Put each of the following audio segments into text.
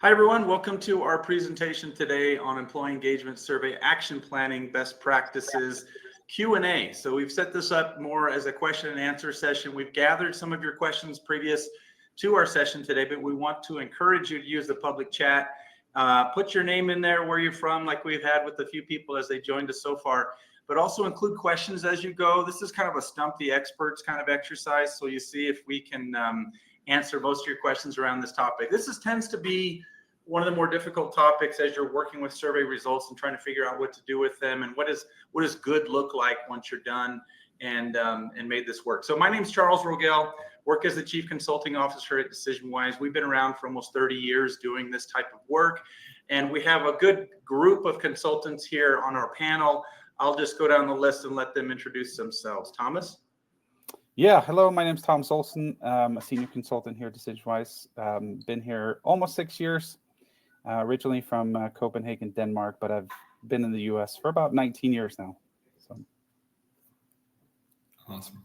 Hi, everyone. Welcome to our presentation today on Employee Engagement Survey Action Planning Best Practices Q&A. So we've set this up more as a question and answer session. We've gathered some of your questions previous to our session today, but we want to encourage you to use the public chat. Put your name in there, where you're from, like we've had with a few people as they joined us so far, but also include questions as you go. This is kind of a stump the experts kind of exercise. So you see if we can answer most of your questions around this topic. This tends to be one of the more difficult topics as you're working with survey results and trying to figure out what to do with them and what does good look like once you're done and made this work. So my name is Charles Rogel, work as the Chief Consulting Officer at DecisionWise. We've been around for almost 30 years doing this type of work, and we have a good group of consultants here on our panel. I'll just go down the list and let them introduce themselves. Thomas? Yeah, hello, my name is Thomas Olson. I'm a senior consultant here at DecisionWise. Been here almost 6 years, originally from Copenhagen, Denmark, but I've been in the US for about 19 years now. So. Awesome.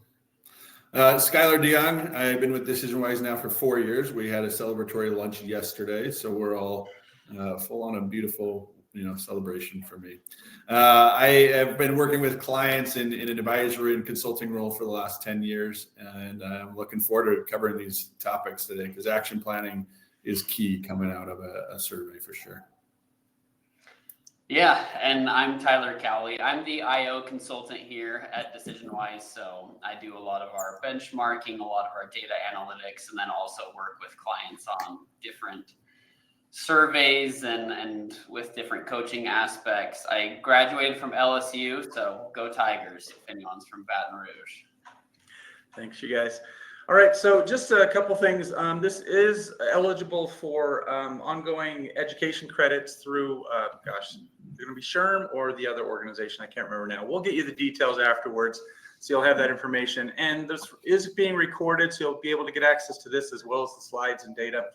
Skylar DeYoung, I've been with DecisionWise now for 4 years. We had a celebratory lunch yesterday, so we're all full on a beautiful celebration for me. I have been working with clients in an advisory and consulting role for the last 10 years, and I'm looking forward to covering these topics today because action planning is key coming out of a survey for sure. Yeah, and I'm Tyler Cowley. I'm the IO consultant here at DecisionWise, so I do a lot of our benchmarking, a lot of our data analytics, and then also work with clients on different surveys and with different coaching aspects. I graduated from LSU, so go Tigers if anyone's from Baton Rouge. Thanks, you guys. All right, so just a couple things. This is eligible for ongoing education credits through, it's going to be SHRM or the other organization. I can't remember now. We'll get you the details afterwards, so you'll have that information. And this is being recorded, so you'll be able to get access to this as well as the slides and data.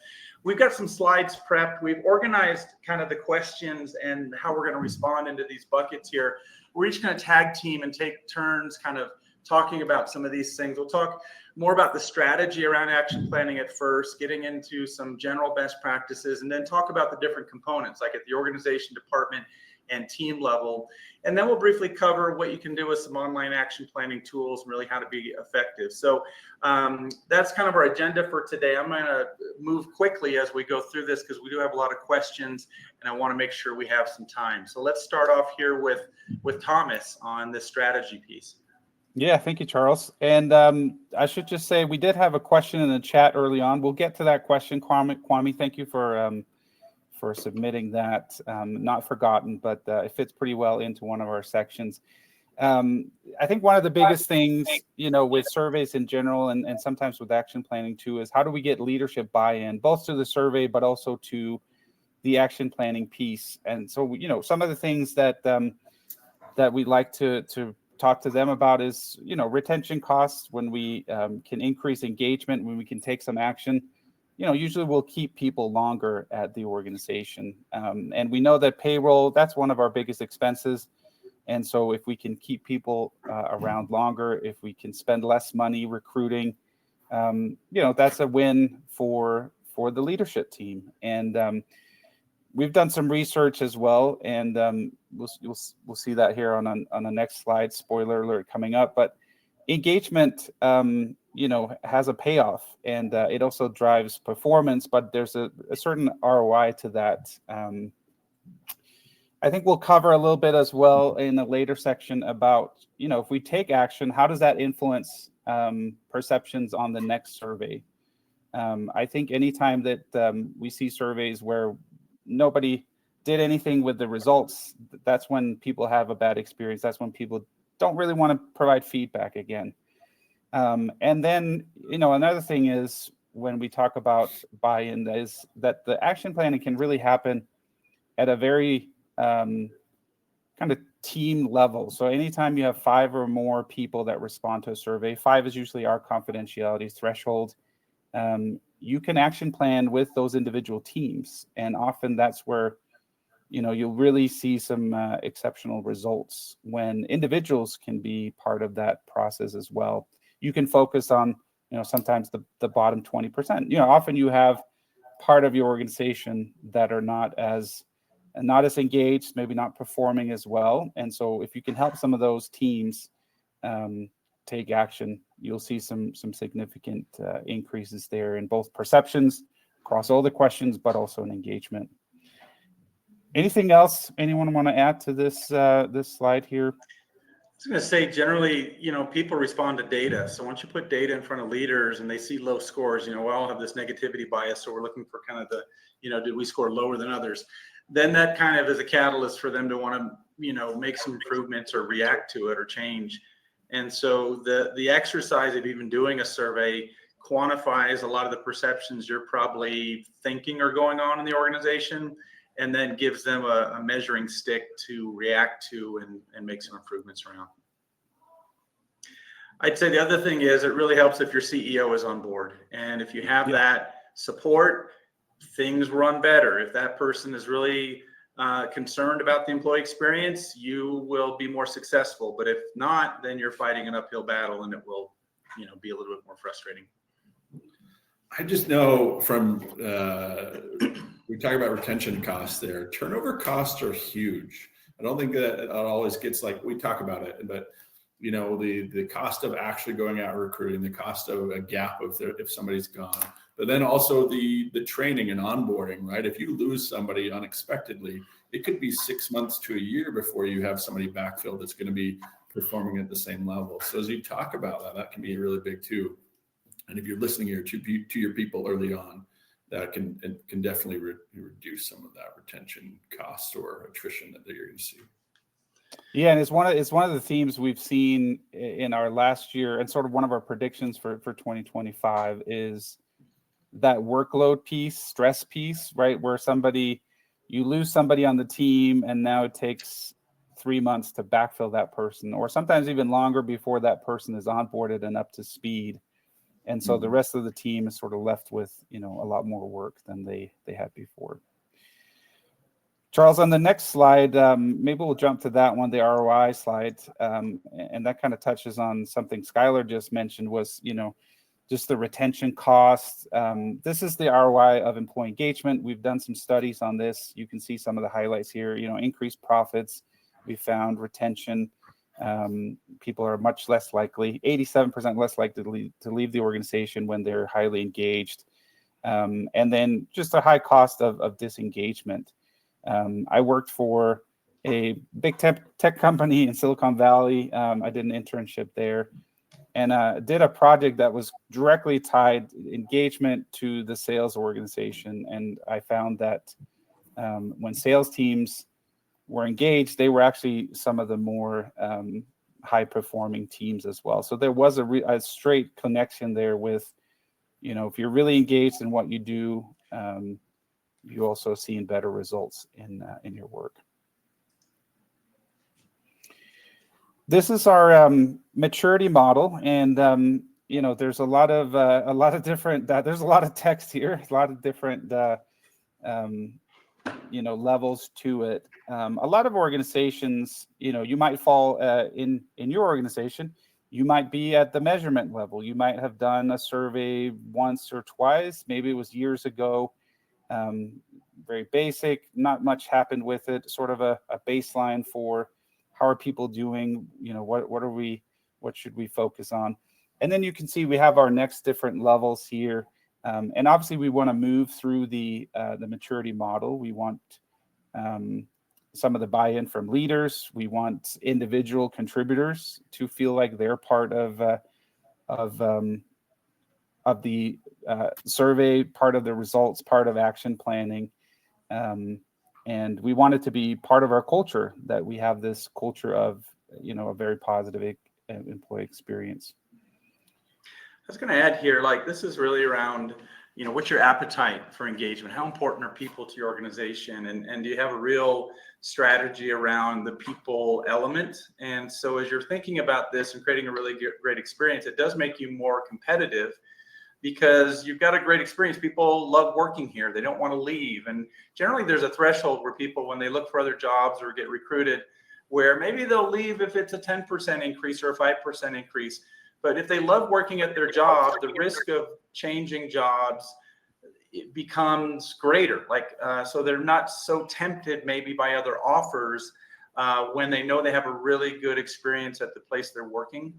We've got some slides prepped. We've organized kind of the questions and how we're going to respond into these buckets here. We're each going to tag team and take turns kind of talking about some of these things. We'll talk more about the strategy around action planning at first, getting into some general best practices, and then talk about the different components, like at the organization, department, and team level. And then we'll briefly cover what you can do with some online action planning tools and really how to be effective. So that's kind of our agenda for today. I'm going to move quickly as we go through this because we do have a lot of questions and I want to make sure we have some time. So let's start off here with Thomas on this strategy piece. Yeah, thank you, Charles. And I should just say we did have a question in the chat early on. We'll get to that question. Kwame, thank you for submitting that. Not forgotten, but it fits pretty well into one of our sections. I think one of the biggest things, with surveys in general and sometimes with action planning too, is how do we get leadership buy-in, both to the survey, but also to the action planning piece. And so, some of the things that we like to talk to them about is, retention costs when we can increase engagement, when we can take some action. Usually we'll keep people longer at the organization. And we know that payroll, that's one of our biggest expenses. And so if we can keep people around longer, if we can spend less money recruiting, that's a win for the leadership team. And we've done some research as well, and we'll see that here on the next slide. Spoiler alert coming up, but engagement, has a payoff, and it also drives performance. But there's a certain ROI to that. I think we'll cover a little bit as well in a later section about if we take action, how does that influence perceptions on the next survey? I think anytime that we see surveys where nobody did anything with the results, that's when people have a bad experience. That's when people don't really want to provide feedback again. And then, another thing is when we talk about buy-in is that the action planning can really happen at a very kind of team level. So anytime you have 5 or more people that respond to a survey, 5 is usually our confidentiality threshold. You can action plan with those individual teams. And often that's where, you'll really see some exceptional results when individuals can be part of that process as well. You can focus on, sometimes the bottom 20%. Often you have part of your organization that are not as engaged, maybe not performing as well. And so if you can help some of those teams take action, you'll see some significant increases there in both perceptions across all the questions, but also in engagement. Anything else anyone want to add to this this slide here? I was going to say, generally, people respond to data. So once you put data in front of leaders and they see low scores, we all have this negativity bias. So we're looking for kind of the, did we score lower than others? Then that kind of is a catalyst for them to want to, make some improvements or react to it or change. And so the exercise of even doing a survey quantifies a lot of the perceptions you're probably thinking are going on in the organization, and then gives them a measuring stick to react to and make some improvements around. I'd say the other thing is it really helps if your CEO is on board. And if you have that support, things run better. If that person is really concerned about the employee experience, you will be more successful. But if not, then you're fighting an uphill battle, and it will, be a little bit more frustrating. I just know from, we talk about retention costs there. Turnover costs are huge. I don't think that it always gets, like, we talk about it, but the cost of actually going out recruiting, the cost of a gap if somebody's gone, but then also the training and onboarding, right? If you lose somebody unexpectedly, it could be 6 months to a year before you have somebody backfilled that's going to be performing at the same level. So as you talk about that can be really big too. And if you're listening here to your people early on, that can definitely reduce some of that retention cost or attrition that you're going to see. Yeah, and it's one of the themes we've seen in our last year, and sort of one of our predictions for 2025 is that workload piece, stress piece, right? Where you lose somebody on the team, and now it takes 3 months to backfill that person, or sometimes even longer before that person is onboarded and up to speed. And so the rest of the team is sort of left with, a lot more work than they had before. Charles, on the next slide, maybe we'll jump to that one, the ROI slide. And that kind of touches on something Skylar just mentioned was, just the retention costs. This is the ROI of employee engagement. We've done some studies on this. You can see some of the highlights here, increased profits. We found retention. People are much less likely, 87% less likely to leave the organization when they're highly engaged. And then just a high cost of disengagement. I worked for a big tech company in Silicon Valley. I did an internship there and did a project that was directly tied engagement to the sales organization. And I found that when sales teams were engaged, they were actually some of the more high performing teams as well. So there was a straight connection there with, if you're really engaged in what you do, you also seeing better results in your work. This is our maturity model, and there's a lot of different. There's a lot of text here, a lot of different levels to it. A lot of organizations, you might fall in your organization. You might be at the measurement level. You might have done a survey once or twice. Maybe it was years ago. Very basic, not much happened with it, sort of a baseline for how are people doing, what should we focus on? And then you can see we have our next different levels here. And obviously we want to move through the maturity model. We want some of the buy-in from leaders. We want individual contributors to feel like they're part of the survey, part of the results, part of action planning. And we want it to be part of our culture, that we have this culture of, a very positive employee experience. I was going to add here, this is really around, what's your appetite for engagement? How important are people to your organization? And do you have a real strategy around the people element? And so as you're thinking about this and creating a really great experience, it does make you more competitive, because you've got a great experience. People love working here. They don't want to leave. And generally there's a threshold where people, when they look for other jobs or get recruited, where maybe they'll leave if it's a 10% increase or a 5% increase. But if they love working at their job, the risk of changing jobs, it becomes greater. Like, so they're not so tempted maybe by other offers when they know they have a really good experience at the place they're working.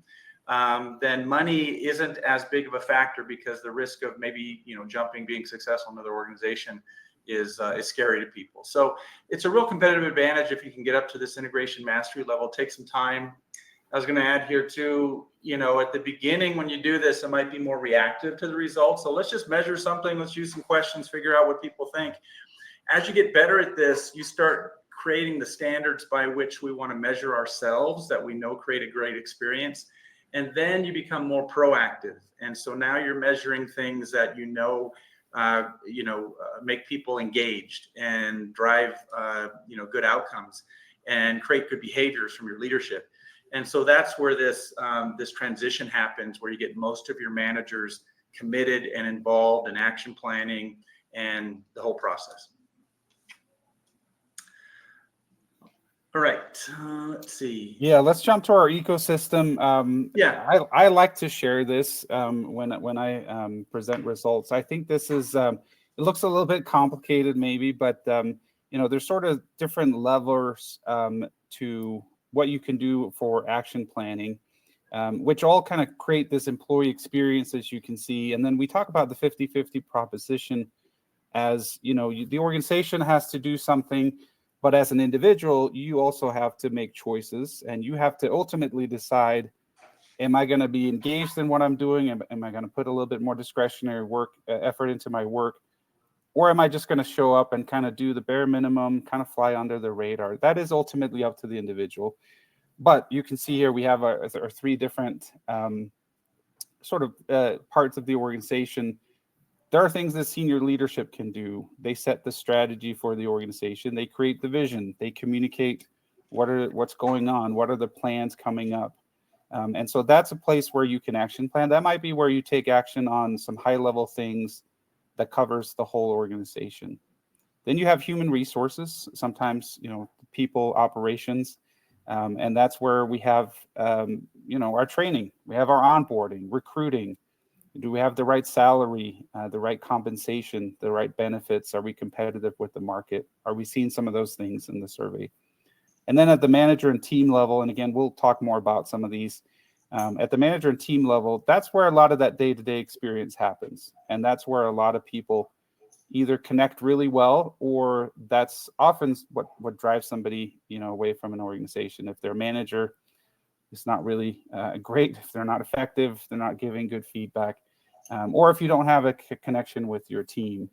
Then money isn't as big of a factor because the risk of maybe, jumping, being successful in another organization is scary to people. So it's a real competitive advantage if you can get up to this integration mastery level. Take some time. I was going to add here too, at the beginning when you do this, it might be more reactive to the results. So let's just measure something. Let's use some questions, figure out what people think. As you get better at this, you start creating the standards by which we want to measure ourselves that we know create a great experience. And then you become more proactive. And so now you're measuring things that make people engaged and drive, good outcomes and create good behaviors from your leadership. And so that's where this transition happens, where you get most of your managers committed and involved in action planning and the whole process. All right, let's see. Yeah, let's jump to our ecosystem. I like to share this when I present results. I think this is it looks a little bit complicated maybe, but there's sort of different levels to what you can do for action planning, which all kind of create this employee experience, as you can see. And then we talk about the 50-50 proposition as, the organization has to do something, but as an individual, you also have to make choices, and you have to ultimately decide, am I going to be engaged in what I'm doing? Am I going to put a little bit more discretionary effort into my work? Or am I just going to show up and kind of do the bare minimum, kind of fly under the radar? That is ultimately up to the individual. But you can see here we have our three different parts of the organization. There are things that senior leadership can do. They set the strategy for the organization. They create the vision. They communicate what's going on. What are the plans coming up? And so that's a place where you can action plan. That might be where you take action on some high-level things that covers the whole organization. Then you have human resources, sometimes, people, operations. And that's where we have, our training. We have our onboarding, recruiting. Do we have the right salary, the right compensation, the right benefits? Are we competitive with the market? Are we seeing some of those things in the survey? And then at the manager and team level, and again, we'll talk more about some of these. At the manager and team level, that's where a lot of that day-to-day experience happens. And that's where a lot of people either connect really well, or that's often what drives somebody, away from an organization. If their manager is not really great, if they're not effective, they're not giving good feedback, or if you don't have a connection with your team.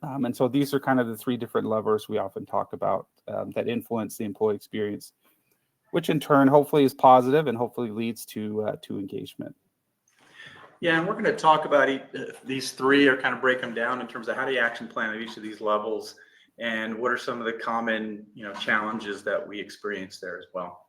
And so these are kind of the three different levers we often talk about that influence the employee experience, which in turn hopefully is positive and hopefully leads to engagement. Yeah, and we're going to talk about these three, or kind of break them down in terms of how do you action plan at each of these levels, and what are some of the common challenges that we experience there as well.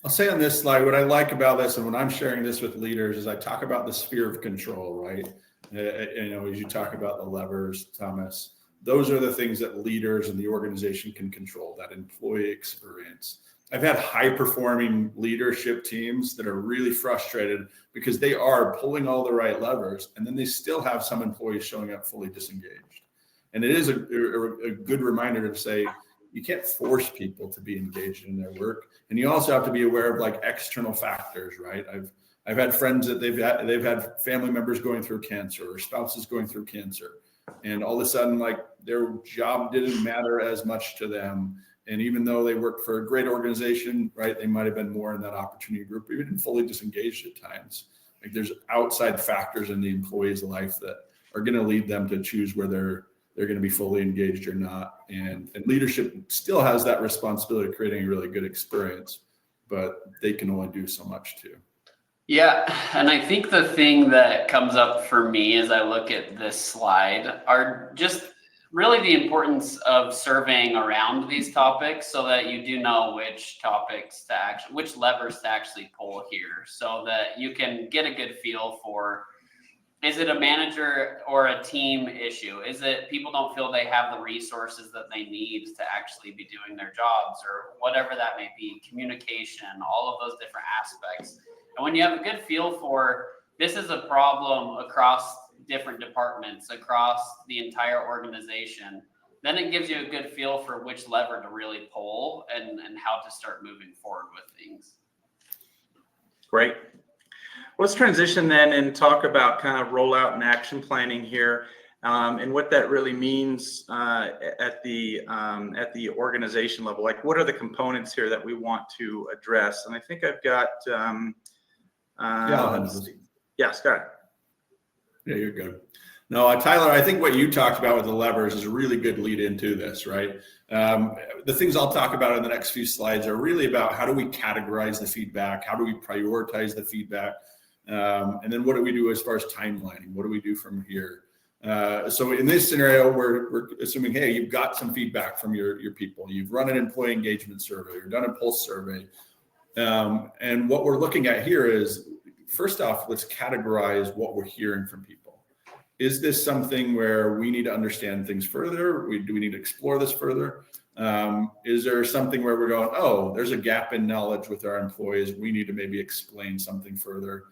I'll say on this slide, what I like about this, and when I'm sharing this with leaders, is I talk about the sphere of control, right? As you talk about the levers, Thomas, those are the things that leaders in the organization can control, that employee experience. I've had high-performing leadership teams that are really frustrated because they are pulling all the right levers, and then they still have some employees showing up fully disengaged. And it is a good reminder to say, you can't force people to be engaged in their work, and you also have to be aware of external factors, right? I've had friends that they've had family members going through cancer or spouses going through cancer, and all of a sudden their job didn't matter as much to them. And even though they worked for a great organization, right, they might have been more in that opportunity group, even fully disengaged at times. There's outside factors in the employee's life that are going to lead them to choose whether they're going to be fully engaged or not. And leadership still has that responsibility of creating a really good experience, but they can only do so much too. Yeah, and I think the thing that comes up for me as I look at this slide are just really the importance of surveying around these topics, so that you do know which levers to actually pull here, so that you can get a good feel for, is it a manager or a team issue? Is it people don't feel they have the resources that they need to actually be doing their jobs, or whatever that may be, communication, all of those different aspects. And when you have a good feel for, this is a problem across different departments across the entire organization, then it gives you a good feel for which lever to really pull and how to start moving forward with things. Great. Let's transition then and talk about kind of rollout and action planning here, and what that really means at the organization level. Like, what are the components here that we want to address? And I think I've got. Yeah, Scott. Yeah, you're good. No, Tyler, I think what you talked about with the levers is a really good lead into this, right? The things I'll talk about in the next few slides are really about how do we categorize the feedback? How do we prioritize the feedback? And then what do we do as far as timelining? What do we do from here? So in this scenario, we're assuming, hey, you've got some feedback from your people. You've run an employee engagement survey or done a pulse survey. And what we're looking at here is, first off, let's categorize what we're hearing from people. Is this something where we need to understand things further? Do we need to explore this further? Is there something where we're going, oh, there's a gap in knowledge with our employees. We need to maybe explain something further.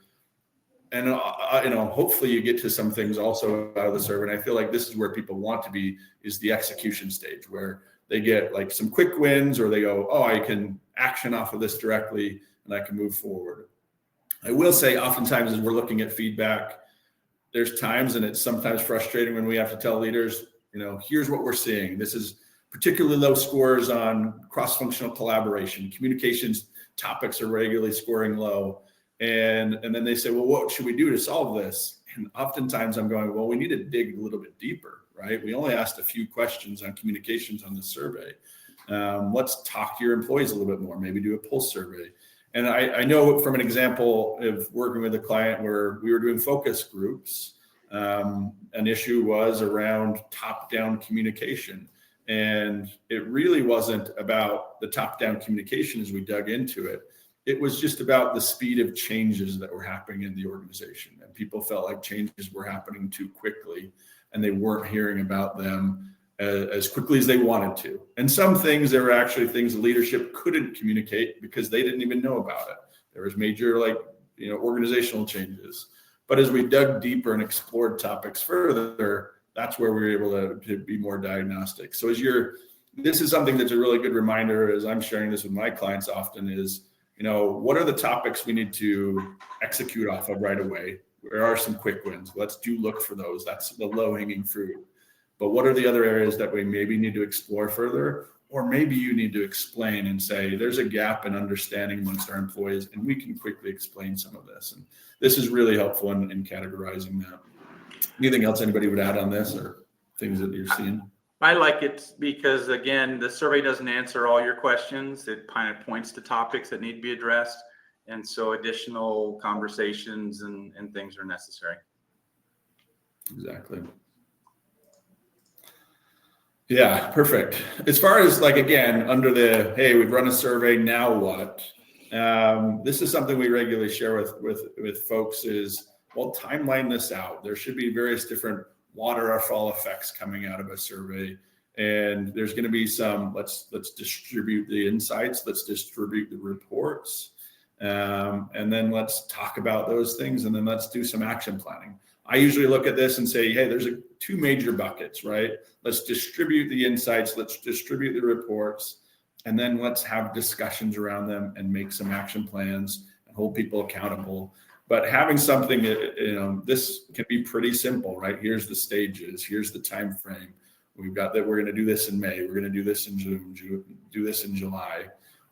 And hopefully you get to some things also out of the survey. And I feel like this is where people want to be, is the execution stage, where they get like some quick wins, or they go, oh, I can action off of this directly and I can move forward. I will say, oftentimes as we're looking at feedback, there's times, and it's sometimes frustrating when we have to tell leaders, here's what we're seeing. This is particularly low scores on cross-functional collaboration. Communications topics are regularly scoring low. And then they say, well, what should we do to solve this? And oftentimes I'm going, well, we need to dig a little bit deeper, right? We only asked a few questions on communications on the survey. Let's talk to your employees a little bit more, maybe do a pulse survey. And I know from an example of working with a client where we were doing focus groups, an issue was around top-down communication. And it really wasn't about the top-down communication as we dug into it. It was just about the speed of changes that were happening in the organization. And people felt like changes were happening too quickly, and they weren't hearing about them as quickly as they wanted to. And some things, there were actually things the leadership couldn't communicate because they didn't even know about it. There was major organizational changes. But as we dug deeper and explored topics further, that's where we were able to be more diagnostic. So this is something that's a really good reminder, as I'm sharing this with my clients often, is, what are the topics we need to execute off of right away? There are some quick wins. Let's look for those. That's the low-hanging fruit. But what are the other areas that we maybe need to explore further? Or maybe you need to explain and say, there's a gap in understanding amongst our employees, and we can quickly explain some of this. And this is really helpful in categorizing that. Anything else anybody would add on this, or things that you're seeing? I like it because, again, the survey doesn't answer all your questions. It kind of points to topics that need to be addressed. And so additional conversations and things are necessary. Exactly. Yeah, perfect. As far as again, under the, hey, we've run a survey, now what? This is something we regularly share with folks is, well, timeline this out. There should be various different waterfall effects coming out of a survey. And there's going to be some, let's distribute the insights, let's distribute the reports. And then let's talk about those things. And then let's do some action planning. I usually look at this and say, hey, there's two major buckets, right? Let's distribute the insights, let's distribute the reports, and then let's have discussions around them and make some action plans and hold people accountable. But having something, this can be pretty simple, right? Here's the stages, here's the time frame. We've got that we're going to do this in May, we're going to do this in June, do this in July.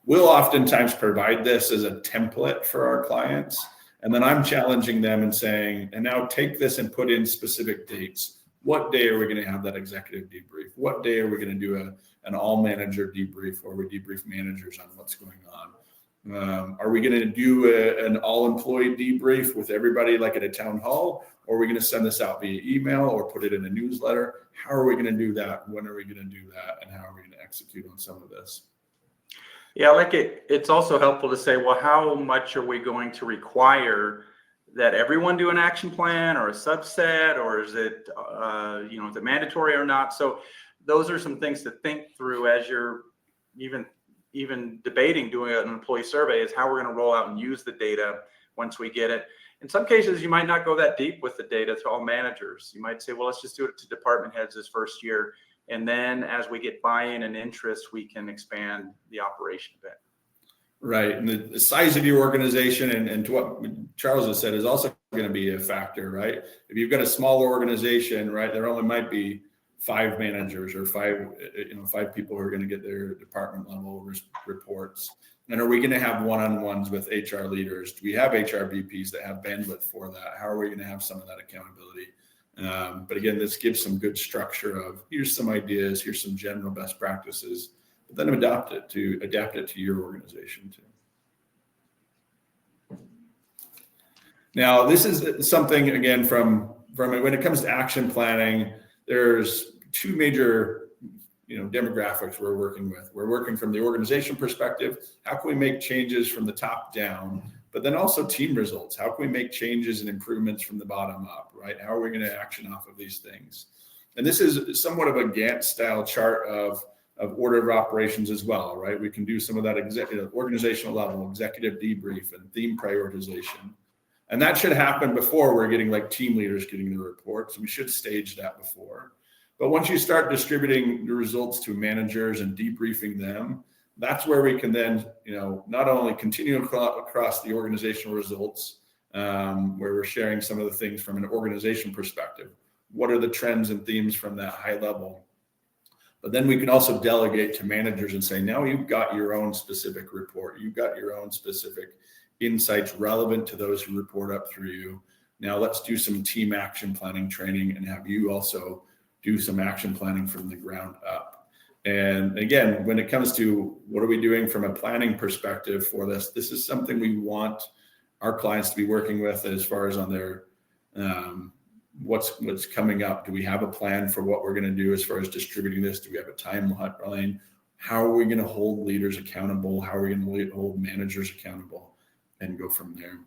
We'll oftentimes provide this as a template for our clients. And then I'm challenging them and saying, and now take this and put in specific dates. What day are we going to have that executive debrief? What day are we going to do an all manager debrief, where we debrief managers on what's going on? Are we going to do an all employee debrief with everybody like at a town hall? Or are we going to send this out via email or put it in a newsletter? How are we going to do that? When are we going to do that? And how are we going to execute on some of this? Yeah, it's also helpful to say, well, how much are we going to require that everyone do an action plan, or a subset, or is it, is it mandatory or not? So those are some things to think through as you're even debating doing an employee survey, is how we're going to roll out and use the data once we get it. In some cases, you might not go that deep with the data to all managers. You might say, well, let's just do it to department heads this first year. And then as we get buy-in and interest, we can expand the operation a bit. Right. And the size of your organization and to what Charles has said is also going to be a factor, right? If you've got a smaller organization, right, there only might be 5 managers or 5 people who are going to get their department level reports. And are we going to have one-on-ones with HR leaders? Do we have HR VPs that have bandwidth for that? How are we going to have some of that accountability? But again, this gives some good structure of here's some ideas, here's some general best practices, but then adapt it to your organization too. Now, this is something, again, from when it comes to action planning, there's 2 major demographics we're working with. We're working from the organization perspective. How can we make changes from the top down? But then also team results. How can we make changes and improvements from the bottom up, right? How are we going to action off of these things? And this is somewhat of a Gantt style chart of order of operations as well, right? We can do some of that organizational level, executive debrief and theme prioritization. And that should happen before we're getting like team leaders getting the reports. We should stage that before. But once you start distributing the results to managers and debriefing them, that's where we can then, not only continue across the organizational results, where we're sharing some of the things from an organization perspective. What are the trends and themes from that high level? But then we can also delegate to managers and say, now you've got your own specific report. You've got your own specific insights relevant to those who report up through you. Now let's do some team action planning training and have you also do some action planning from the ground up. And again, when it comes to what are we doing from a planning perspective for this is something we want our clients to be working with as far as on their what's coming up. Do we have a plan for what we're going to do as far as distributing this? Do we have a timeline? How are we going to hold leaders accountable? How are we going to hold managers accountable and go from there?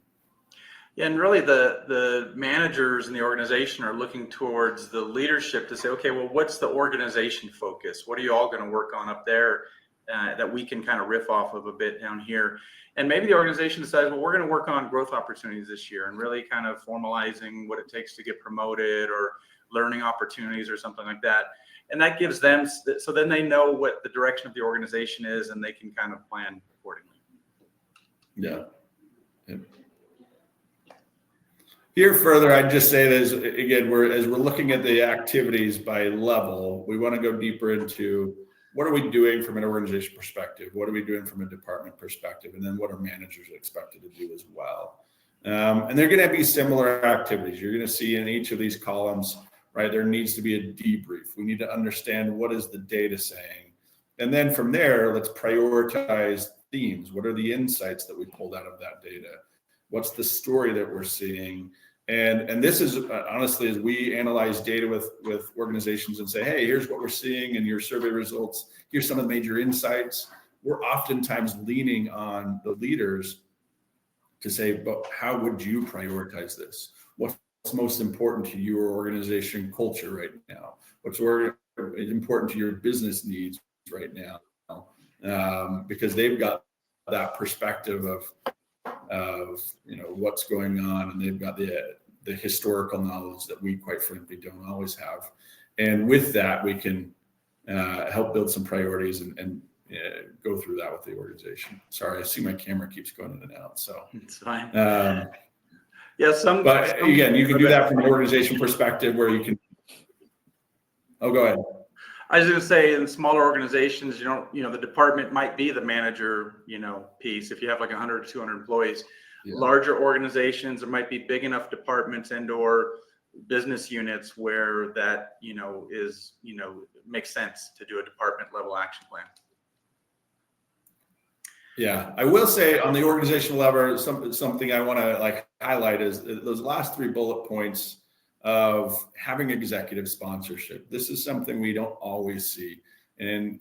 Yeah, and really the managers in the organization are looking towards the leadership to say, okay, well, what's the organization focus? What are you all going to work on up there that we can kind of riff off of a bit down here? And maybe the organization decides, well, we're going to work on growth opportunities this year and really kind of formalizing what it takes to get promoted or learning opportunities or something like that. And that gives them, so then they know what the direction of the organization is and they can kind of plan accordingly. Yeah. Here further, I'd just say that again, as we're looking at the activities by level, we want to go deeper into what are we doing from an organization perspective? What are we doing from a department perspective? And then what are managers expected to do as well? And they're going to be similar activities. You're going to see in each of these columns, right, there needs to be a debrief. We need to understand what is the data saying. And then from there, let's prioritize themes. What are the insights that we pulled out of that data? What's the story that we're seeing? And this is honestly, as we analyze data with organizations and say, hey, here's what we're seeing in your survey results. Here's some of the major insights. We're oftentimes leaning on the leaders to say, but how would you prioritize this? What's most important to your organization culture right now? What's important to your business needs right now? Because they've got that perspective of what's going on, and they've got the historical knowledge that we quite frankly don't always have. And with that, we can help build some priorities and go through that with the organization. Sorry, I see my camera keeps going in and out, so it's fine. Yeah, But again, you can do that from an organization perspective where you can. Oh, go ahead. I was going to say, in smaller organizations, the department might be the manager, piece. If you have like 100 or 200 employees, larger organizations, there might be big enough departments and or business units where that, makes sense to do a department level action plan. Yeah, I will say on the organizational level, something I want to highlight is those last 3 bullet points of having executive sponsorship. This is something we don't always see. And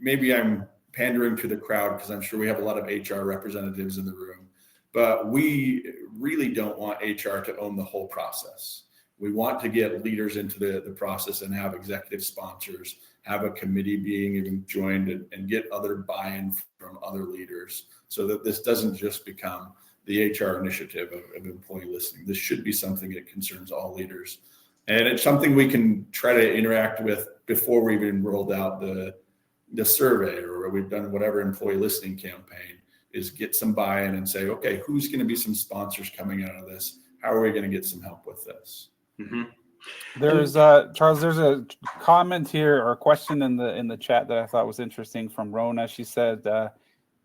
maybe I'm pandering to the crowd because I'm sure we have a lot of HR representatives in the room, but we really don't want HR to own the whole process. We want to get leaders into the process and have executive sponsors, have a committee being even joined and get other buy-in from other leaders so that this doesn't just become the HR initiative of employee listening. This should be something that concerns all leaders. And it's something we can try to interact with before we've even rolled out the survey, or we've done whatever employee listening campaign, is get some buy-in and say, okay, who's going to be some sponsors coming out of this? How are we going to get some help with this? Mm-hmm. There's Charles, there's a comment here or a question in the chat that I thought was interesting from Rona. She said,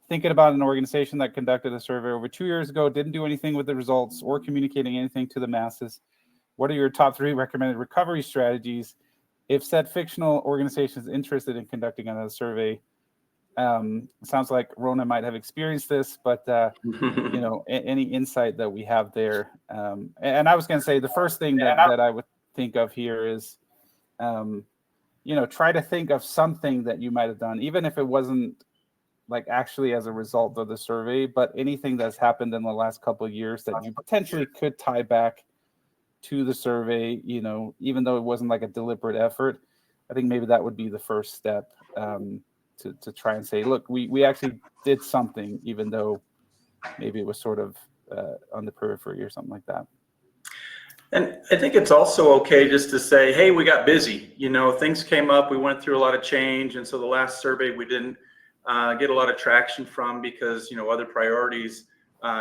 thinking about an organization that conducted a survey over 2 years ago, didn't do anything with the results or communicating anything to the masses. What are your top 3 recommended recovery strategies if said fictional organization is interested in conducting another survey? Sounds like Rona might have experienced this, but you know, any insight that we have there. And I was going to say the first thing that I would think of here is, you know, try to think of something that you might have done, even if it wasn't like actually as a result of the survey, but anything that's happened in the last couple of years that you potentially could tie back to the survey, you know, even though it wasn't like a deliberate effort. I think maybe that would be the first step, to try and say, look, we actually did something, even though maybe it was sort of on the periphery or something like that. And I think it's also okay just to say, hey, we got busy, you know, things came up, we went through a lot of change. And so the last survey we didn't get a lot of traction from because, you know, other priorities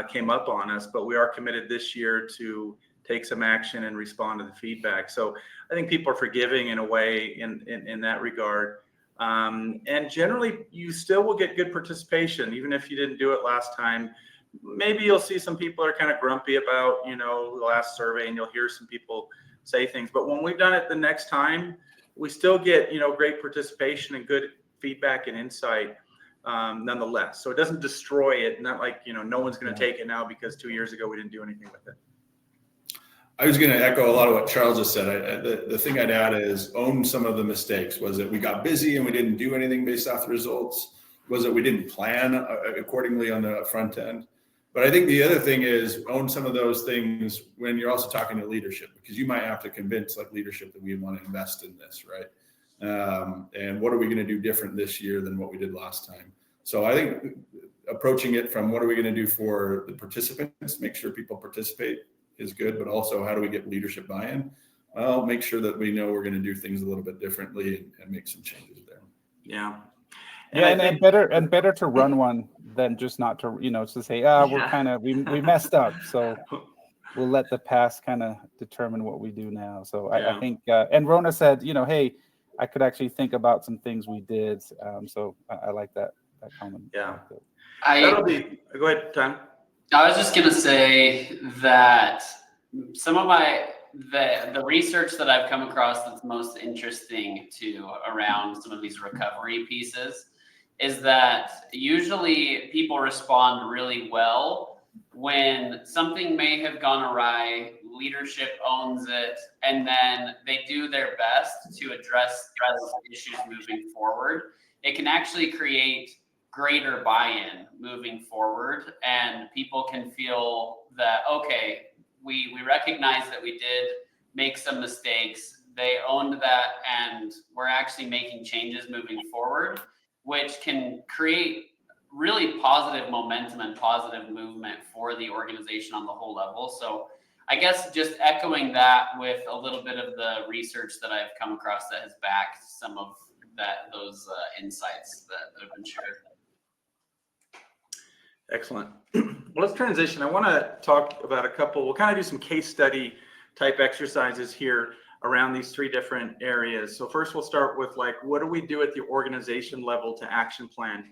came up on us, but we are committed this year to take some action and respond to the feedback. So I think people are forgiving in a way in that regard. And generally you still will get good participation, even if you didn't do it last time. Maybe you'll see some people are kind of grumpy about, you know, the last survey, and you'll hear some people say things, but when we've done it the next time, we still get, you know, great participation and good feedback and insight nonetheless. So it doesn't destroy it. Not like, you know, no one's going to take it now because 2 years ago we didn't do anything with it. I was going to echo a lot of what Charles just said. The thing I'd add is own some of the mistakes. Was it we got busy and we didn't do anything based off the results? Was it we didn't plan accordingly on the front end? But I think the other thing is own some of those things when you're also talking to leadership, because you might have to convince like leadership that we want to invest in this, right? And what are we going to do different this year than what we did last time? So I think approaching it from what are we going to do for the participants, make sure people participate is good, but also how do we get leadership buy-in? Well, make sure that we know we're going to do things a little bit differently and make some changes there. Yeah. And better to run one than just not to, you know, to say, we're kind of, we messed up. So we'll let the past kind of determine what we do now. So I think, and Rona said, you know, hey, I could actually think about some things we did. So I like that comment. Yeah. Go ahead, Tom. I was just gonna say that some of the research that I've come across that's most interesting around some of these recovery pieces is that usually people respond really well when something may have gone awry, leadership owns it, and then they do their best to address those issues moving forward. It can actually create greater buy-in moving forward, and people can feel that, okay, we recognize that we did make some mistakes, they owned that, and we're actually making changes moving forward, which can create really positive momentum and positive movement for the organization on the whole level. So I guess just echoing that with a little bit of the research that I've come across that has backed some of those insights that have been shared. Excellent. Well, let's transition. I want to talk about we'll kind of do some case study type exercises here around these 3 different areas. So first we'll start with like, what do we do at the organization level to action plan?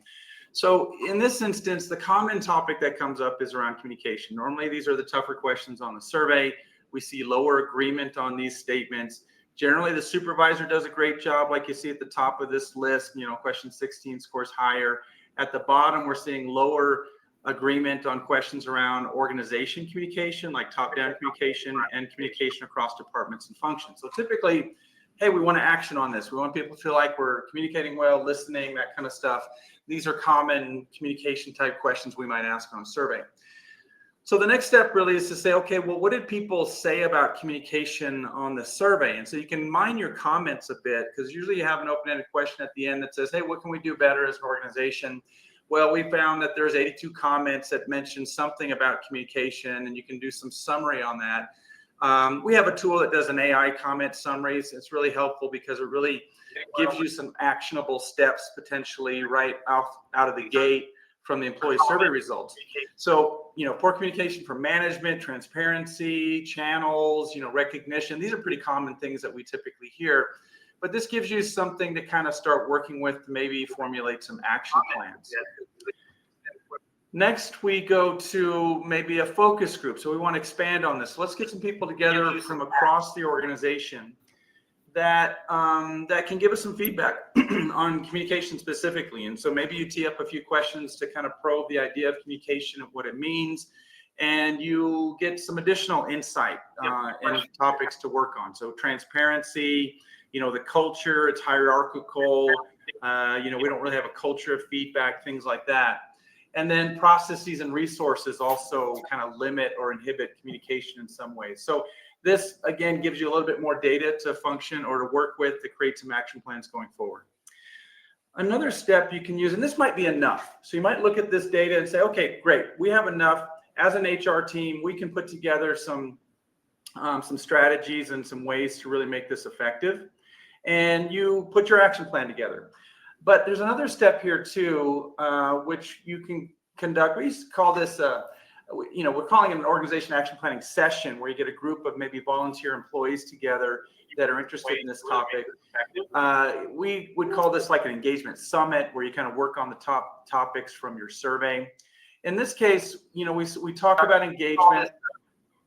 So in this instance, the common topic that comes up is around communication. Normally, these are the tougher questions on the survey. We see lower agreement on these statements. Generally, the supervisor does a great job, like you see at the top of this list. You know, question 16 scores higher. At the bottom, we're seeing lower agreement on questions around organization communication, like top-down communication and communication across departments and functions. So typically, hey, we want to action on this. We want people to feel like we're communicating well, listening, that kind of stuff. These are common communication type questions we might ask on a survey. So the next step really is to say, okay, well, what did people say about communication on the survey? And so you can mine your comments a bit, because usually you have an open-ended question at the end that says, hey, what can we do better as an organization? Well, we found that there's 82 comments that mention something about communication, and you can do some summary on that. We have a tool that does an AI comment summaries. It's really helpful because it really gives you some actionable steps potentially right out of the gate from the employee survey results. So, poor communication from management, transparency, channels, recognition. These are pretty common things that we typically hear. But this gives you something to kind of start working with to maybe formulate some action plans. Next, we go to maybe a focus group. So we want to expand on this. Let's get some people together from across the organization that can give us some feedback on communication specifically. And so maybe you tee up a few questions to kind of probe the idea of communication and what it means, and you get some additional insight and topics to work on. So transparency, the culture, it's hierarchical. We don't really have a culture of feedback, things like that. And then processes and resources also kind of limit or inhibit communication in some ways. So this, again, gives you a little bit more data to function or to work with to create some action plans going forward. Another step you can use, and this might be enough. So you might look at this data and say, okay, great, we have enough. As an HR team, we can put together some strategies and some ways to really make this effective. And you put your action plan together. But there's another step here too, which you can conduct. We used to call this, we're calling it an organization action planning session, where you get a group of maybe volunteer employees together that are interested in this topic. We would call this like an engagement summit, where you kind of work on the top topics from your survey. In this case, we talk about engagement.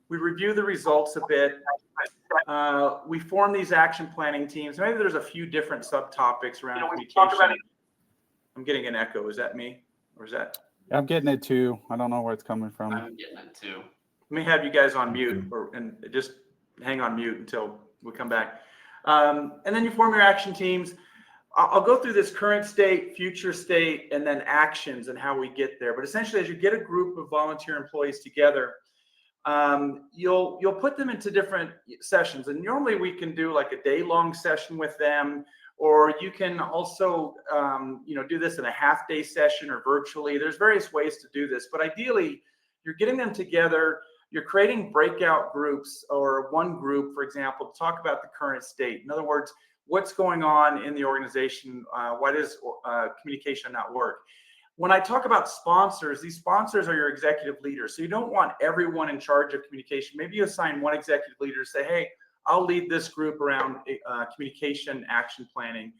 We review the results a bit. We form these action planning teams. Maybe there's a few different subtopics around communication. I'm getting an echo. Is that me, or is that? I'm getting it too. I don't know where it's coming from. I'm getting it too. Let me have you guys on mute, and just hang on mute until we come back. And then you form your action teams. I'll go through this current state, future state, and then actions and how we get there. But essentially, as you get a group of volunteer employees together, you'll put them into different sessions, and normally we can do like a day-long session with them, or you can also do this in a half-day session or virtually. There's various ways to do this, but ideally you're getting them together. You're creating breakout groups, or one group, for example, to talk about the current state. In other words, what's going on in the organization? Why does communication not work? When I talk about sponsors, these sponsors are your executive leaders. So you don't want everyone in charge of communication. Maybe you assign one executive leader to say, hey, I'll lead this group around communication action planning.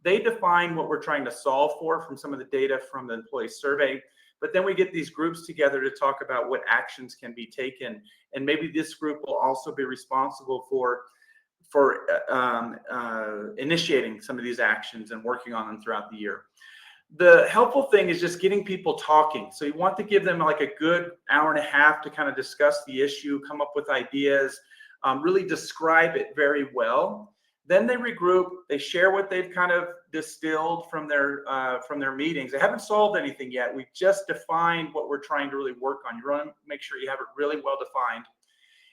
They define what we're trying to solve for from some of the data from the employee survey. But then we get these groups together to talk about what actions can be taken. And maybe this group will also be responsible for initiating some of these actions and working on them throughout the year. The helpful thing is just getting people talking. So you want to give them like a good hour and a half to kind of discuss the issue, come up with ideas, really describe it very well. Then they regroup, they share what they've kind of distilled from their meetings. They haven't solved anything yet. We've just defined what we're trying to really work on. You want to make sure you have it really well defined.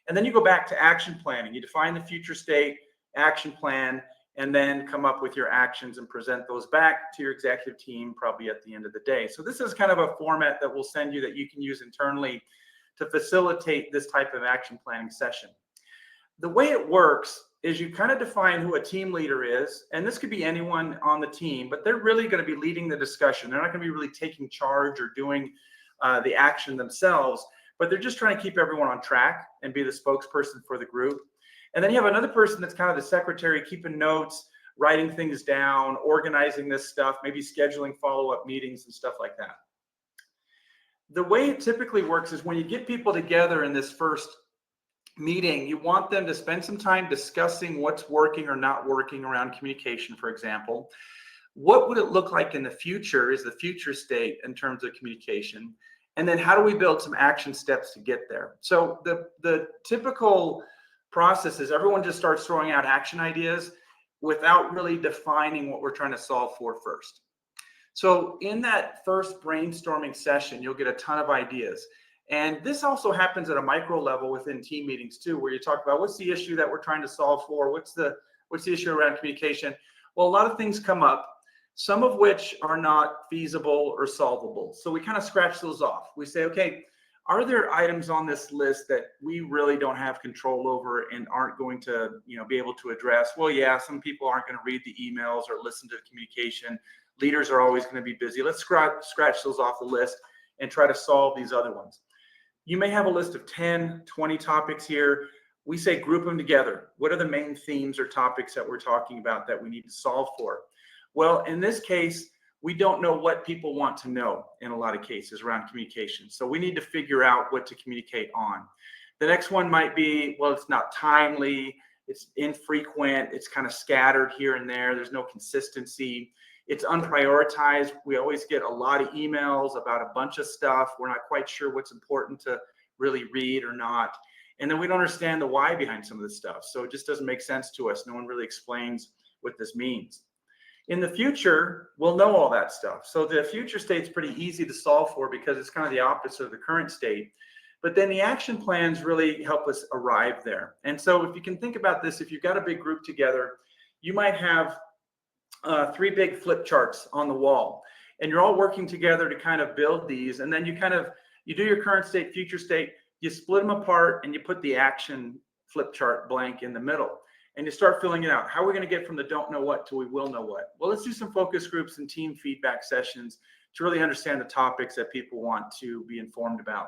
And then you go back to action planning. You define the future state, action plan, and then come up with your actions and present those back to your executive team probably at the end of the day. So this is kind of a format that we'll send you that you can use internally to facilitate this type of action planning session. The way it works is you kind of define who a team leader is, and this could be anyone on the team, but they're really going to be leading the discussion. They're not going to be really taking charge or doing the action themselves, but they're just trying to keep everyone on track and be the spokesperson for the group. And then you have another person that's kind of the secretary, keeping notes, writing things down, organizing this stuff, maybe scheduling follow-up meetings and stuff like that. The way it typically works is when you get people together in this first meeting, you want them to spend some time discussing what's working or not working around communication, for example. What would it look like in the future is the future state in terms of communication. And then how do we build some action steps to get there? So the typical process is everyone just starts throwing out action ideas without really defining what we're trying to solve for first. So in that first brainstorming session, you'll get a ton of ideas. And this also happens at a micro level within team meetings too, where you talk about what's the issue that we're trying to solve for, what's the issue around communication. Well, a lot of things come up. some of which are not feasible or solvable. So we kind of scratch those off. We say, okay, are there items on this list that we really don't have control over and aren't going to, be able to address? Well, yeah, some people aren't going to read the emails or listen to the communication. Leaders are always going to be busy. Let's scratch those off the list and try to solve these other ones. You may have a list of 10, 20 topics here. We say group them together. What are the main themes or topics that we're talking about that we need to solve for? Well, in this case, we don't know what people want to know in a lot of cases around communication. So we need to figure out what to communicate on. The next one might be, well, it's not timely, it's infrequent, it's kind of scattered here and there, there's no consistency, it's unprioritized. We always get a lot of emails about a bunch of stuff. We're not quite sure what's important to really read or not. And then we don't understand the why behind some of this stuff. So it just doesn't make sense to us. No one really explains what this means. In the future, we'll know all that stuff. So the future state's pretty easy to solve for because it's kind of the opposite of the current state. But then the action plans really help us arrive there. And so if you can think about this, if you've got a big group together, you might have 3 big flip charts on the wall, and you're all working together to kind of build these. And then you do your current state, future state, you split them apart and you put the action flip chart blank in the middle. And you start filling it out. How are we going to get from the don't know what to we will know what? Well, let's do some focus groups and team feedback sessions to really understand the topics that people want to be informed about.